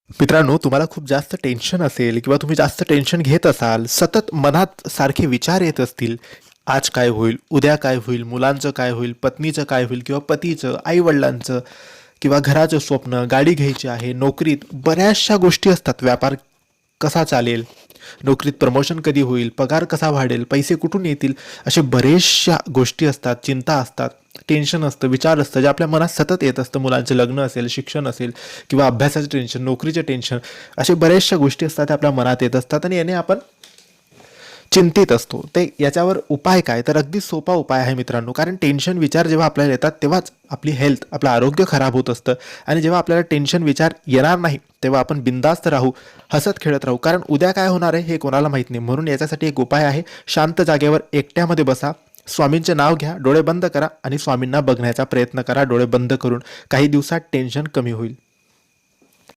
मित्रांनो, तुम्हाला खूप जास्त टेन्शन असेल किंवा तुम्ही जास्त टेन्शन घेत असाल, सतत मनात सारखे विचार येत असतील, आज काय होईल, उद्या काय होईल, मुलांचं काय होईल, पत्नीचं काय होईल किंवा पतीचं, आई-वडिलांचं किंवा घराचं स्वप्न, गाडी घ्यायची आहे, नोकरीत बऱ्याचशा गोष्टी असतात. व्यापार कसा चालेल, नोकरीत प्रमोशन कधी होईल, पगार कसा वाढेल, पैसे कुठून येतील, असे बरेचशा गोष्टी असतात, चिंता असतात, टेन्शन असतं, विचार असतं, जे आपल्या मनात सतत येत असतं. मुलांचं लग्न असेल, शिक्षण असेल किंवा अभ्यासाचं टेन्शन, नोकरीचे टेन्शन, असे बऱ्याचशा गोष्टी असतात त्या आपल्या मनात येत असतात आणि याने आपण चिंतित असतो. ते याच्यावर उपाय काय? तर अगदी सोपा उपाय आहे मित्रांनो. कारण टेन्शन विचार जेव्हा आपल्याला येतात तेव्हाच आपली हेल्थ, आपलं आरोग्य खराब होत असतं. आणि जेव्हा आपल्याला टेन्शन विचार येणार नाही तेव्हा आपण बिंदास्त राहू, हसत खेळत राहू. कारण उद्या काय होणार आहे हे कोणाला माहीत नाही. म्हणून याच्यासाठी एक उपाय आहे. शांत जागेवर एकट्यामध्ये बसा, स्वामींचे नाव घ्या, डोळे बंद करा आणि स्वामींना बघण्याचा प्रयत्न करा डोळे बंद करून. काही दिवसात टेन्शन कमी होईल.